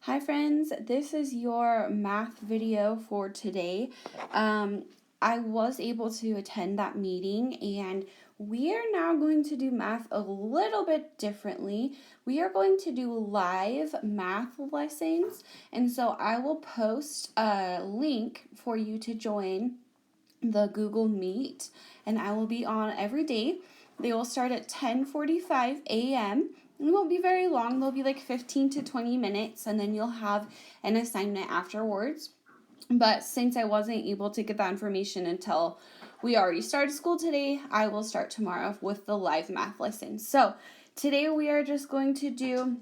Hi friends, this is your math video for today. I was able to attend that meeting and we are now going to do math a little bit differently. We are going to do live math lessons, and so I will post a link for you to join the Google Meet, and I will be on every day. They will start at 10:45 a.m. It won't be very long. They'll be like 15 to 20 minutes, and then you'll have an assignment afterwards. But since I wasn't able to get that information until we already started school today, I will start tomorrow with the live math lesson. So today we are just going to do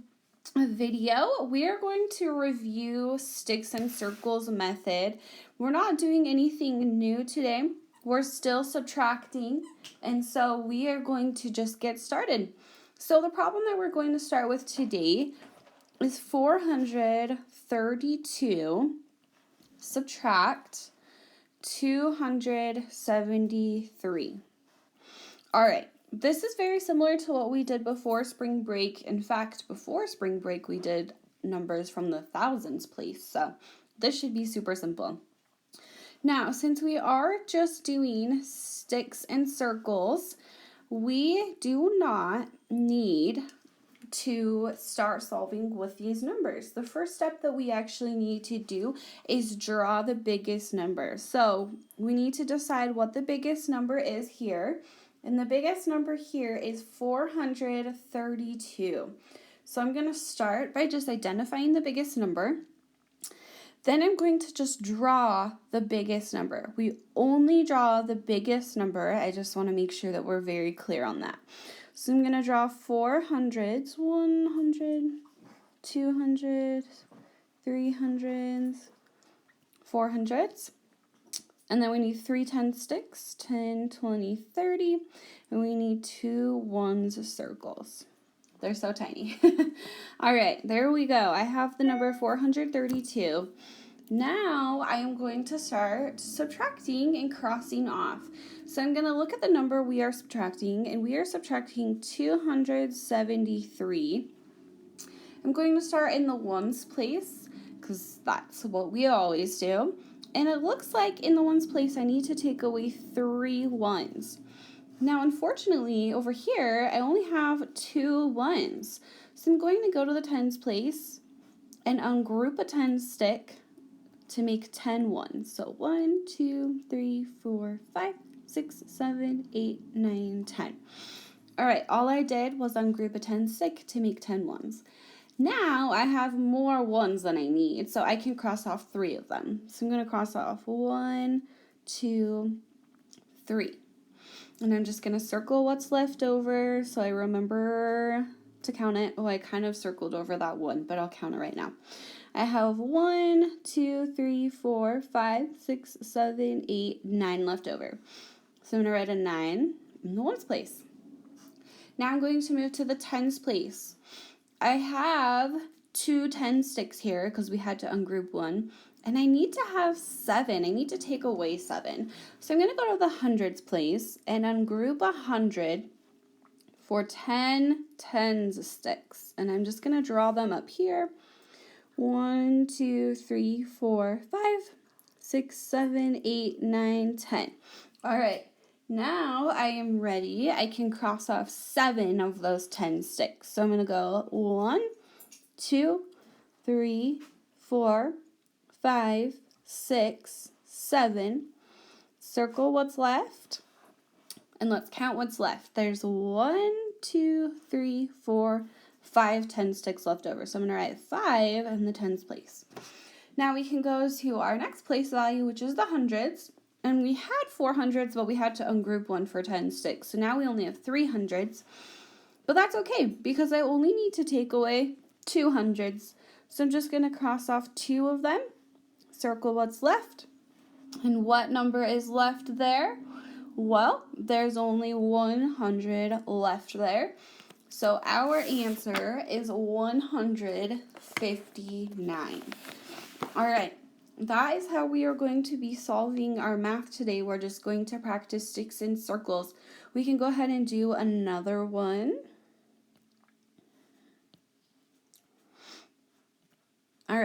a video. We are going to review sticks and circles method. We're not doing anything new today. We're still subtracting, and so we are going to just get started. So the problem that we're going to start with today is 432 subtract 273. All right. This is very similar to what we did before spring break. In fact, before spring break, we did numbers from the thousands place. So this should be super simple. Now, since we are just doing sticks and circles, we do not need to start solving with these numbers. The first step that we actually need to do is draw the biggest number. So we need to decide what the biggest number is here. And the biggest number here is 432. So I'm going to start by just identifying the biggest number. Then I'm going to just draw the biggest number. We only draw the biggest number. I just want to make sure that we're very clear on that. So I'm going to draw 400s, 100, 200, 300s, 400s. And then we need 3 10 sticks, 10, 20, 30. And we need 2 ones circles. They're so tiny. All right, there we go. I have the number 432. Now I am going to start subtracting and crossing off. So I'm going to look at the number we are subtracting, and we are subtracting 273. I'm going to start in the ones place because that's what we always do. And it looks like in the ones place I need to take away 3 ones. Now, unfortunately, over here, I only have 2 ones. So I'm going to go to the tens place and ungroup a 10 stick to make 10 ones. So 1, 2, 3, 4, 5, 6, 7, 8, 9, 10. All right, all I did was ungroup a 10 stick to make 10 ones. Now I have more ones than I need, so I can cross off 3 of them. So I'm going to cross off 1, 2, 3. And I'm just going to circle what's left over so I remember to count it. Oh, I kind of circled over that 1, but I'll count it right now. I have 1, 2, 3, 4, 5, 6, 7, 8, 9 left over. So I'm going to write a 9 in the ones place. Now I'm going to move to the tens place. I have 2 10 sticks here because we had to ungroup 1. And I need to have 7. I need to take away 7. So I'm going to go to the hundreds place and ungroup 100 for 10 tens sticks. And I'm just going to draw them up here. 1, 2, 3, 4, 5, 6, 7, 8, 9, 10. All right. Now I am ready. I can cross off 7 of those 10 sticks. So I'm going to go 1, 2, 3, 4, 5, 6, 7. Circle what's left. And let's count what's left. There's 1, 2, 3, 4, 5 10 sticks left over. So I'm going to write 5 in the tens place. Now we can go to our next place value, which is the hundreds. And we had 400s, but we had to ungroup 1 for 10 sticks. So now we only have 300s. But that's okay because I only need to take away 200s. So I'm just going to cross off 2 of them. Circle what's left. And what number is left there? Well, there's only 100 left there. So our answer is 159. All right, that is how we are going to be solving our math today. We're just going to practice sticks and circles. We can go ahead and do another one. All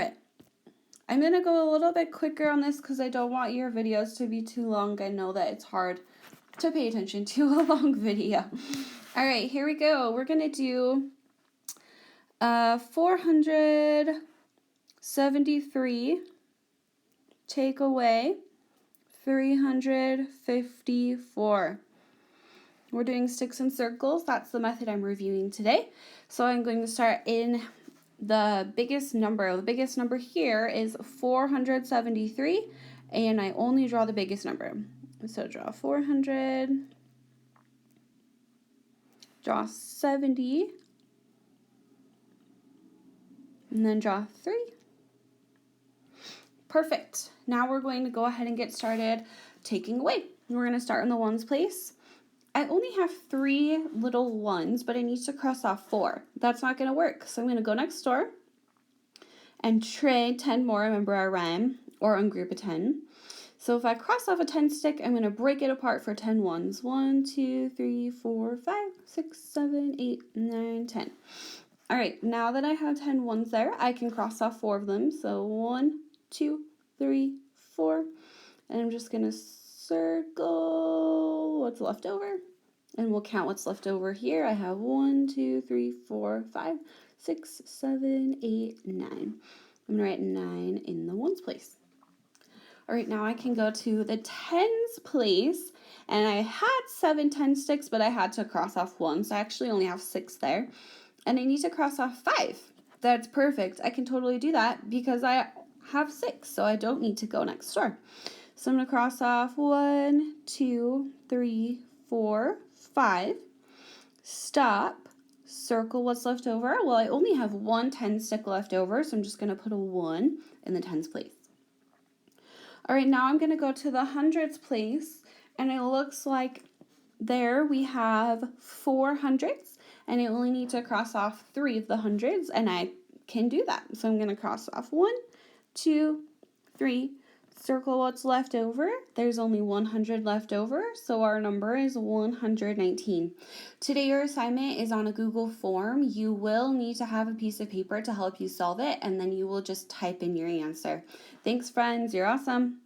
I'm going to go a little bit quicker on this because I don't want your videos to be too long. I know that it's hard to pay attention to a long video. All right, here we go. We're going to do 473 take away 354. We're doing sticks and circles. That's the method I'm reviewing today. So I'm going to start in the biggest number. The biggest number here is 473, and I only draw the biggest number. So draw 400, draw 70, and then draw 3. Perfect. Now we're going to go ahead and get started taking away. We're going to start in the ones place. I only have 3 little ones, but I need to cross off 4. That's not going to work. So I'm going to go next door and trade 10 more. Remember our rhyme, or ungroup a 10. So if I cross off a 10 stick, I'm going to break it apart for 10 ones. 1, 2, 3, 4, 5, 6, 7, 8, 9, 10. All right, now that I have 10 ones there, I can cross off 4 of them. So 1, 2, 3, 4, and I'm just going to circle what's left over, and we'll count what's left over here. I have 1, 2, 3, 4, 5, 6, 7, 8, 9. I'm going to write 9 in the ones place. All right, now I can go to the tens place, and I had 7 10 sticks, but I had to cross off 1, so I actually only have 6 there, and I need to cross off 5. That's perfect. I can totally do that because I have 6, so I don't need to go next door. So I'm going to cross off 1, 2, 3, 4, 5. Stop. Circle what's left over. Well, I only have 1 10 stick left over, so I'm just going to put a 1 in the tens place. All right, now I'm going to go to the hundreds place, and it looks like there we have 4 hundreds, and I only need to cross off 3 of the hundreds, and I can do that. So I'm going to cross off 1, 2, 3, circle what's left over. There's only 100 left over, so our number is 119. Today your assignment is on a Google form. You will need to have a piece of paper to help you solve it, and then you will just type in your answer. Thanks, friends. You're awesome.